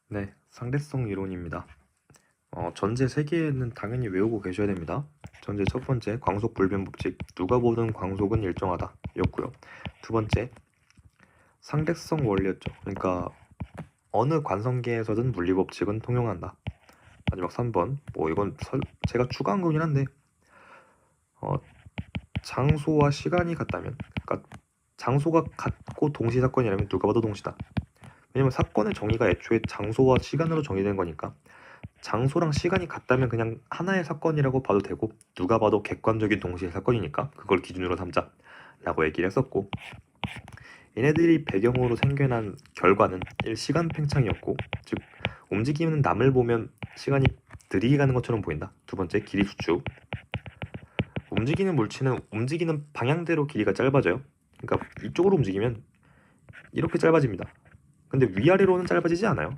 네, 상대성 이론입니다. 전제 3개는 당연히 외우고 계셔야 됩니다. 전제 첫 번째, 광속 불변 법칙. 누가 보든 광속은 일정하다 였고요. 두 번째, 상대성 원리였죠. 그러니까 어느 관성계에서든 물리 법칙은 통용한다. 마지막 3번, 이건 제가 추가한 거긴 한데 장소와 시간이 같다면, 그러니까 장소가 같고 동시 사건이라면 누가 봐도 동시다. 왜냐면 사건의 정의가 애초에 장소와 시간으로 정의된 거니까 장소랑 시간이 같다면 그냥 하나의 사건이라고 봐도 되고 누가 봐도 객관적인 동시의 사건이니까 그걸 기준으로 삼자 라고 얘기를 했었고, 얘네들이 배경으로 생겨난 결과는 1. 시간 팽창이었고, 즉 움직이는 남을 보면 시간이 느리게 가는 것처럼 보인다. 두 번째, 길이 수축. 움직이는 물체는 움직이는 방향대로 길이가 짧아져요. 그러니까 이쪽으로 움직이면 이렇게 짧아집니다. 근데 위아래로는 짧아지지 않아요.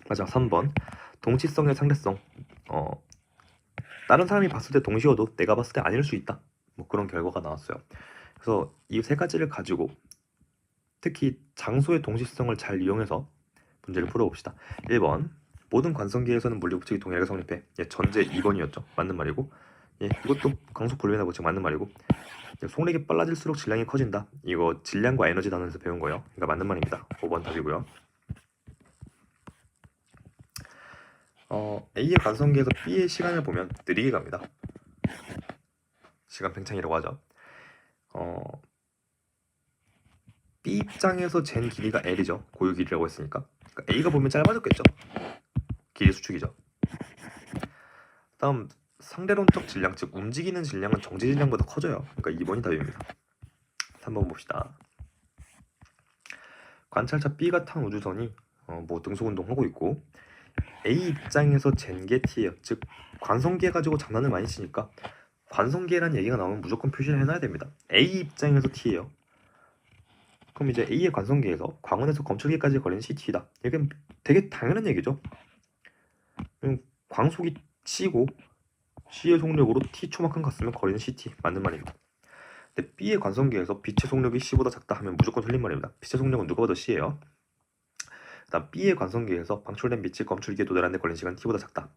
마지막 3번, 동시성의 상대성. 다른 사람이 봤을 때 동시여도 내가 봤을 때 아닐 수 있다. 그런 결과가 나왔어요. 그래서 이 세 가지를 가지고 특히 장소의 동시성을 잘 이용해서 문제를 풀어봅시다. 1번, 모든 관성계에서는 물리법칙이 동일하게 성립해. 전제 2번이었죠. 맞는 말이고, 이것도 광속 불변의 법칙 맞는 말이고, 속력이 빨라질수록 질량이 커진다. 이거 질량과 에너지 단원에서 배운 거예요. 그러니까 맞는 말입니다. 5번 답이고요. A의 관성계에서 B의 시간을 보면 느리게 갑니다. 시간 팽창이라고 하죠. B 입장에서 잰 길이가 L이죠. 고유 길이라고 했으니까. 그러니까 A가 보면 짧아졌겠죠. 길이 수축이죠. 다음, 상대론적 질량, 즉 움직이는 질량은 정지 질량보다 커져요. 그러니까 2번이 답입니다. 3번 봅시다. 관찰차 B가 탄 우주선이 등속 운동하고 있고, A 입장에서 잰 게 T예요. 즉 관성계 가지고 장난을 많이 치니까 관성계라는 얘기가 나오면 무조건 표시를 해놔야 됩니다. A 입장에서 T예요. 그럼 이제 A의 관성계에서 광원에서 검출기까지 걸린 CT다. 이게 되게 당연한 얘기죠. 광속이 C고 C의 속력으로 T초만큼 갔으면 거리는 CT. 맞는 말입니다. 근데 B의 관성계에서 빛의 속력이 C보다 작다 하면 무조건 틀린 말입니다. 빛의 속력은 누가 봐도 C예요. 그다음 B의 관성계에서 방출된 빛이 검출기에 도달하는 데 걸린 시간 T보다 작다.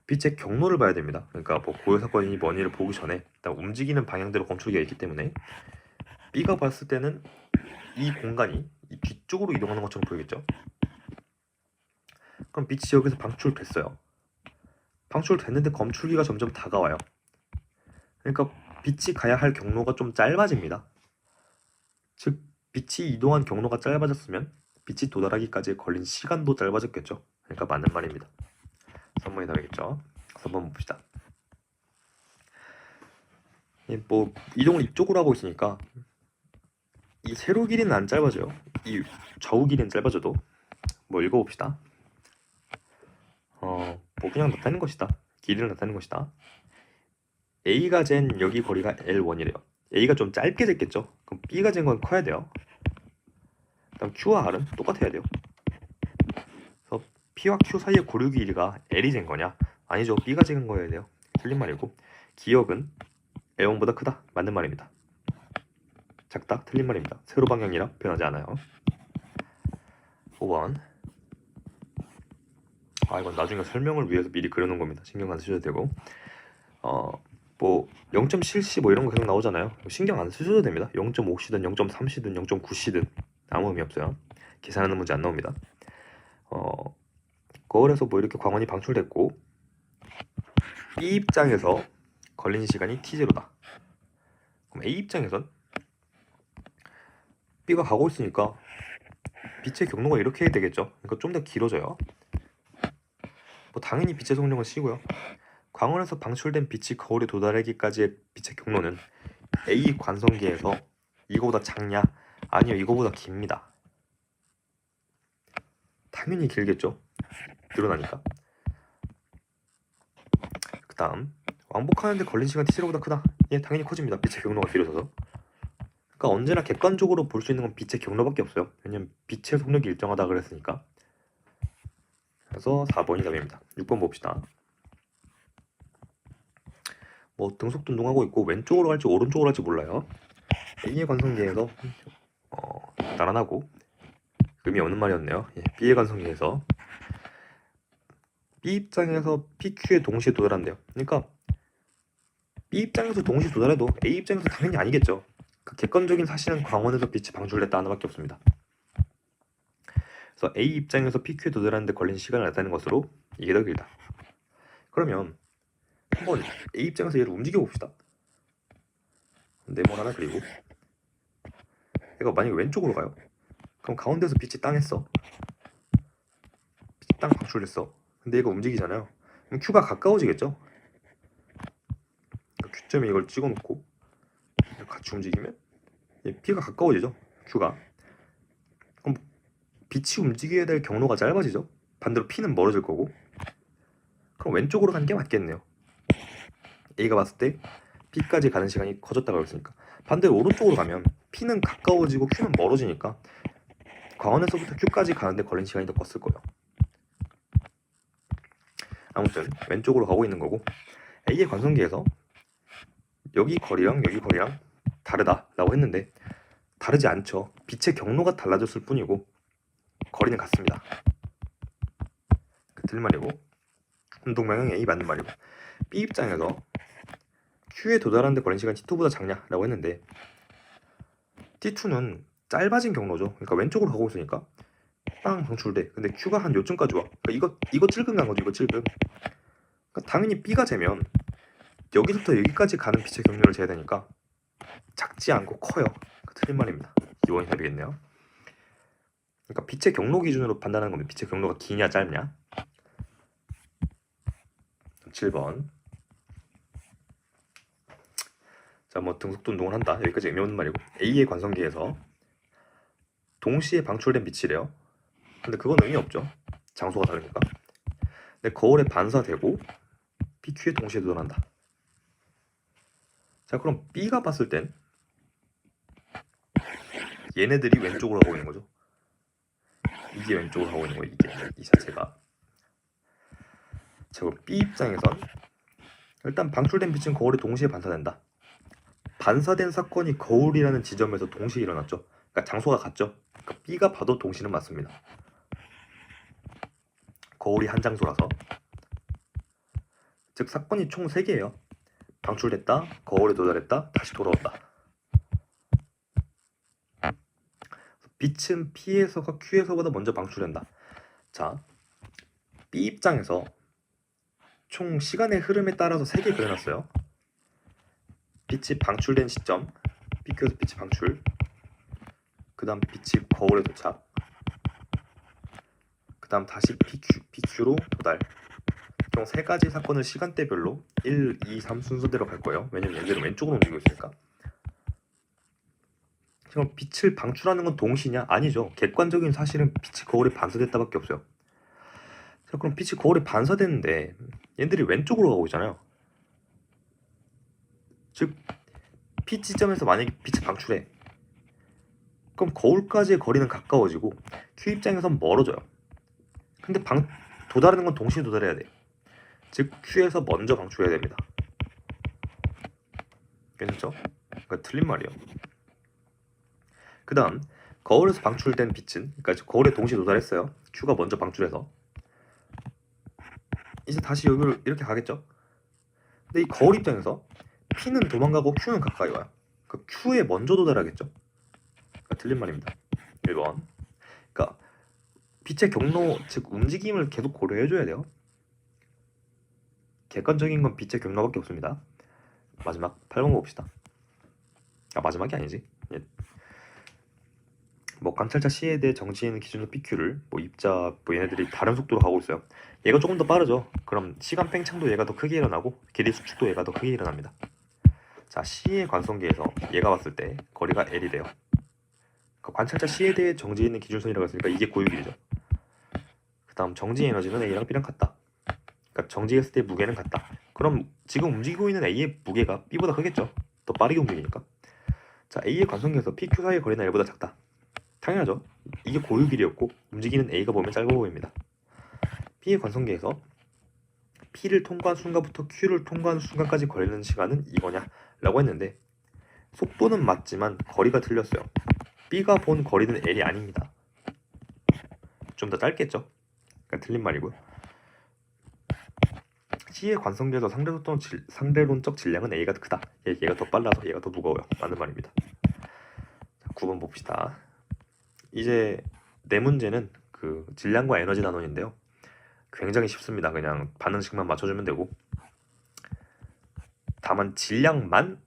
빛의 경로를 봐야 됩니다. 그러니까 고유 사건이니 뭐니를 보기 전에 일단 움직이는 방향대로 검출기가 있기 때문에 B가 봤을 때는 이 공간이 이 뒤쪽으로 이동하는 것처럼 보이겠죠. 그럼 빛이 여기서 방출됐어요. 방출됐는데 검출기가 점점 다가와요. 그러니까 빛이 가야 할 경로가 좀 짧아집니다. 즉 빛이 이동한 경로가 짧아졌으면 빛이 도달하기까지 걸린 시간도 짧아졌겠죠. 그러니까 맞는 말입니다. 3번이 답이겠죠. 3번 봅시다. 이동을 이쪽으로 하고 있으니까 이 세로 길이는 안 짧아져요. 이 좌우 길이는 짧아져도 읽어봅시다. 그냥 나타내는 것이다. 길이를 나타내는 것이다. A가 잰 여기 거리가 L1이래요. A가 좀 짧게 쟀겠죠. 그럼 B가 잰 건 커야 돼요. 그다음 Q와 R은 똑같아야 돼요. 그래서 P와 Q 사이의 고리 길이가 L이 잰 거냐? 아니죠. B가 잰 거여야 돼요. 틀린 말이고, 기역은 L1보다 크다. 맞는 말입니다. 작다. 틀린 말입니다. 세로 방향이라 변하지 않아요. 5번. 이건 나중에 설명을 위해서 미리 그려놓은 겁니다. 신경 안 쓰셔도 되고, 0.7C 이런 거 계속 나오잖아요. 신경 안 쓰셔도 됩니다. 0.5C든 0.3C든 0.9C든 아무 의미 없어요. 계산하는 문제 안 나옵니다. 거울에서 이렇게 광원이 방출됐고 B 입장에서 걸린 시간이 T0다. 그럼 A 입장에선 B가 가고 있으니까 빛의 경로가 이렇게 되겠죠. 그러니까 좀 더 길어져요. 당연히 빛의 속력은 C고요. 광원에서 방출된 빛이 거울에 도달하기까지의 빛의 경로는 A 관성계에서 이거보다 작냐? 아니요, 이거보다 깁니다. 당연히 길겠죠. 늘어나니까. 그 다음, 왕복하는데 걸린 시간 T0보다 크다. 당연히 커집니다. 빛의 경로가 길어져서. 그러니까 언제나 객관적으로 볼 수 있는 건 빛의 경로밖에 없어요. 왜냐면 빛의 속력이 일정하다 그랬으니까. 그래서 4번이 답입니다. 6번 봅시다. 등속도 운동하고 있고 왼쪽으로 갈지 오른쪽으로 갈지 몰라요. A의 관성계에서 나란하고 의미 없는 말이었네요. B의 관성계에서 B 입장에서 PQ에 동시에 도달한대요. 그러니까 B 입장에서 동시에 도달해도 A 입장에서 당연히 아니겠죠. 그 객관적인 사실은 광원에서 빛이 방출됐다 하나밖에 없습니다. 그래서 A 입장에서 PQ에 도달하는데 걸린 시간을 나타내는 것으로 이게 더 길다. 그러면 한번 A 입장에서 얘를 움직여 봅시다. 네모 하나 그리고 얘가 만약에 왼쪽으로 가요. 그럼 가운데서 빛이 땅에 써. 빛이 땅 방출됐어. 근데 얘가 움직이잖아요. 그럼 Q가 가까워지겠죠? 그러니까 Q점에 이걸 찍어놓고 같이 움직이면 P가 가까워지죠. Q가. 그럼 빛이 움직여야 될 경로가 짧아지죠. 반대로 P는 멀어질 거고. 그럼 왼쪽으로 가는 게 맞겠네요. A가 봤을 때 P까지 가는 시간이 커졌다고 했으니까. 반대로 오른쪽으로 가면 P는 가까워지고 Q는 멀어지니까 광원에서부터 Q까지 가는데 걸린 시간이 더 컸을 거예요. 아무튼 왼쪽으로 가고 있는 거고, A의 관성계에서 여기 거리랑 다르다라고 했는데 다르지 않죠. 빛의 경로가 달라졌을 뿐이고 거리는 같습니다. 그 틀린 말이고, 운동 방향 A 맞는 말이고, B 입장에서 Q에 도달하는데 걸린 시간 T2보다 작냐라고 했는데 T2는 짧아진 경로죠. 그러니까 왼쪽으로 가고 있으니까 빵 방출돼. 근데 Q가 한 요쯤까지 와. 그러니까 이거 찔끔 간 거죠. 이거 찔끔. 그러니까 당연히 B가 재면 여기서부터 여기까지 가는 빛의 경로를 재야 되니까 작지 않고 커요. 틀린 말입니다. 이원이 되겠네요. 그러니까 빛의 경로 기준으로 판단하는 겁니다. 빛의 경로가 기냐 짧냐. 7번. 자, 뭐 등속도 운동을 한다. 여기까지 의미 없는 말이고, A의 관성계에서 동시에 방출된 빛이래요. 근데 그건 의미 없죠. 장소가 다르니까. 근데 거울에 반사되고 PQ에 동시에 도달한다. 자, 그럼 B가 봤을 땐 얘네들이 왼쪽으로 가고 있는 거죠. 이게 왼쪽으로 가고 있는 거예요. 이 자체가. 자, 그럼 B 입장에선 일단 방출된 빛은 거울에 동시에 반사된다. 반사된 사건이 거울이라는 지점에서 동시에 일어났죠. 그러니까 장소가 같죠. 그러니까 B가 봐도 동시는 맞습니다. 거울이 한 장소라서. 즉 사건이 총 3개예요. 방출됐다, 거울에 도달했다, 다시 돌아왔다. 빛은 P에서가 Q에서보다 먼저 방출된다. 자, B 입장에서 총 시간의 흐름에 따라서 3개 그려놨어요. 빛이 방출된 시점, PQ에서 빛이 방출, 그 다음 빛이 거울에 도착, 그 다음 다시 PQ로 도달. 총 3가지 사건을 시간대별로 1, 2, 3 순서대로 갈 거예요. 왜냐면 얘들은 왼쪽으로 움직이고 있으니까. 지금 빛을 방출하는 건 동시냐? 아니죠. 객관적인 사실은 빛이 거울에 반사됐다밖에 없어요. 자, 그럼 빛이 거울에 반사됐는데 얘들이 왼쪽으로 가고 있잖아요. 즉 P 지점에서 만약에 빛이 방출해. 그럼 거울까지의 거리는 가까워지고 Q 입장에선 멀어져요. 근데 도달하는 건 동시에 도달해야 돼요. 즉 Q에서 먼저 방출해야 됩니다. 괜찮죠? 그러니까 틀린 말이에요. 그 다음 거울에서 방출된 빛은, 그러니까 거울에 동시에 도달했어요. Q가 먼저 방출해서 이제 다시 여기로 이렇게 가겠죠. 근데 이 거울 입장에서 P는 도망가고 Q는 가까이 와요. 그러니까 Q에 먼저 도달하겠죠. 그러니까 틀린 말입니다. 1번. 그러니까 빛의 경로, 즉 움직임을 계속 고려해줘야 돼요. 객관적인 건 빛의 경로밖에 없습니다. 마지막 8번 봅시다. 마지막이 아니지. 뭐 관찰자 C에 대해 정지하는 기준으로 PQ를 입자 얘네들이 다른 속도로 가고 있어요. 얘가 조금 더 빠르죠. 그럼 시간 팽창도 얘가 더 크게 일어나고 길이 수축도 얘가 더 크게 일어납니다. 자, C의 관성계에서 얘가 봤을 때 거리가 L이래요. 그 관찰자 C에 대해 정지있는 기준선이라고 했으니까 이게 고유길이죠. 그 다음 정지 에너지는 A랑 B랑 같다. 그러니까 정지했을 때 무게는 같다. 그럼 지금 움직이고 있는 A의 무게가 B보다 크겠죠. 더 빠르게 움직이니까. 자, A의 관성계에서 PQ 사이의 거리는 L보다 작다. 당연하죠. 이게 고유길이었고 움직이는 A가 보면 짧아 보입니다. B의 관성계에서 P를 통과한 순간부터 Q를 통과하는 순간까지 걸리는 시간은 이거냐? 라고 했는데 속도는 맞지만 거리가 틀렸어요. B가 본 거리는 L이 아닙니다. 좀 더 짧겠죠? 그러니까 틀린 말이고요. C의 관성계에서 상대론적 질량은 A가 크다. 얘가 더 빨라서 얘가 더 무거워요. 맞는 말입니다. 자, 9번 봅시다. 이제 네 문제는 그 질량과 에너지 단원인데요. 굉장히 쉽습니다. 그냥 반응식만 맞춰주면 되고, 다만 질량만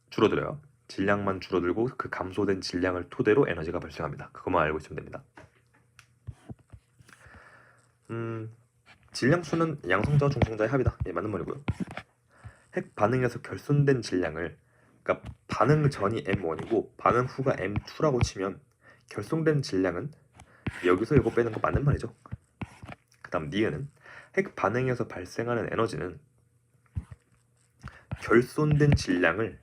줄어들어요. 질량만 줄어들고 그 감소된 질량을 토대로 에너지가 발생합니다. 그것만 알고 있으면 됩니다. 질량수는 양성자와 중성자의 합이다. 예, 맞는 말이고요. 핵 반응에서 결손된 질량을, 그러니까 반응 전이 M1이고 반응 후가 M2라고 치면 결손된 질량은 여기서 이거 빼는 거 맞는 말이죠. 그 다음 니은은 핵 반응에서 발생하는 에너지는 결손된 질량을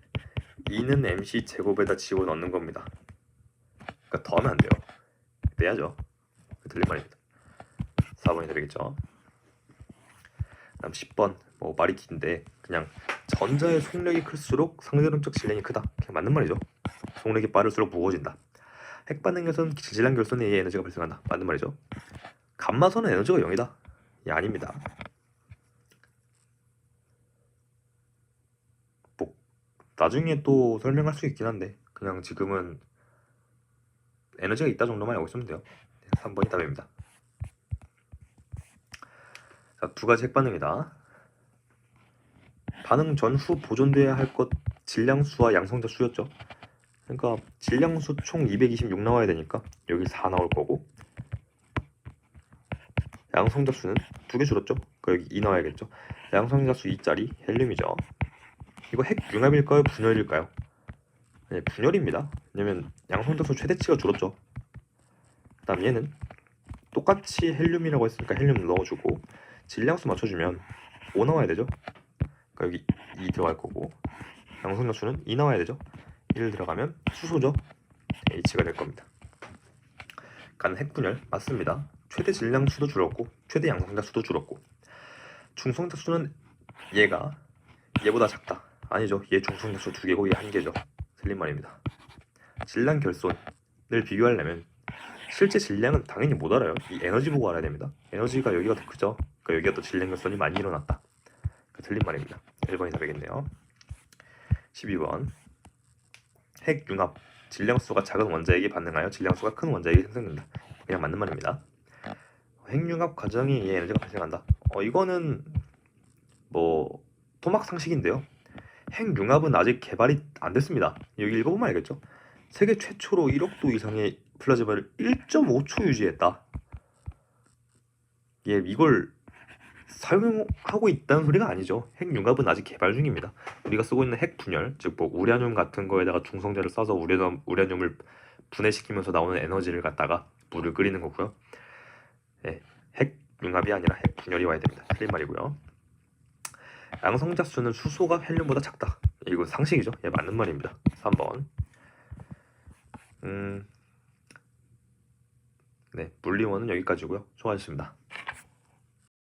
E는 MC 제곱에다 집어넣는 겁니다. 그러니까 더하면 안 돼요. 빼야죠. 틀린 말입니다. 4번이 되겠죠. 다음 10번 뭐 말이 긴데 그냥 전자의 속력이 클수록 상대론적 질량이 크다. 그냥 맞는 말이죠. 속력이 빠를수록 무거워진다. 핵 반응에서는 질량 결손에 의해 에너지가 발생한다. 맞는 말이죠. 감마선은 에너지가 0이다. 예, 아닙니다. 뭐 나중에 또 설명할 수 있긴 한데 그냥 지금은 에너지가 있다 정도만 알고 있으면 돼요. 3번이 답입니다. 자, 두 가지 핵 반응이다. 반응 전후 보존돼야 할 것 질량수와 양성자 수였죠. 그러니까 질량수 총 226 나와야 되니까 여기 4 나올 거고, 양성자 수는 2개 줄었죠. 그러니까 여기 2 나와야겠죠. 양성자 수 2짜리 헬륨이죠. 이거 핵 융합일까요? 분열일까요? 네, 분열입니다. 왜냐면 양성자 수 최대치가 줄었죠. 그 다음 얘는 똑같이 헬륨이라고 했으니까 헬륨 넣어주고 질량수 맞춰주면 5 나와야 되죠. 그러니까 여기 2 들어갈 거고, 양성자 수는 2 나와야 되죠. 1 들어가면 수소죠. H가 될 겁니다. 간 핵분열 맞습니다. 최대 질량 수도 줄었고 최대 양성자 수도 줄었고, 중성자 수는 얘보다 작다. 아니죠. 얘 중성자 수 2개고 얘 1개죠. 틀린 말입니다. 질량 결손을 비교하려면 실제 질량은 당연히 못 알아요. 이 에너지 보고 알아야 됩니다. 에너지가 여기가 더 크죠. 그러니까 여기가 또 질량 결손이 많이 일어났다. 그러니까 틀린 말입니다. 1번이 답이겠네요. 12번 핵 융합 질량수가 작은 원자에게 반응하여 질량수가 큰 원자에게 생성된다. 그냥 맞는 말입니다. 핵융합 과정에 의해 에너지가 발생한다. 이거는 뭐 토막 상식인데요. 핵융합은 아직 개발이 안 됐습니다. 여기 읽어보면 알겠죠. 세계 최초로 1억 도 이상의 플라즈마를 1.5초 유지했다. 예, 이걸 사용하고 있다는 소리가 아니죠. 핵융합은 아직 개발 중입니다. 우리가 쓰고 있는 핵분열, 즉 뭐 우라늄 같은 거에다가 중성자를 써서 우라늄을 분해시키면서 나오는 에너지를 갖다가 물을 끓이는 거고요. 예, 핵융합이 아니라 핵분열이 와야 됩니다. 틀린 말이고요. 양성자 수는 수소가 헬륨보다 작다. 이거 상식이죠. 예, 맞는 말입니다. 3번. 네, 물리원은 여기까지고요. 수고하셨습니다.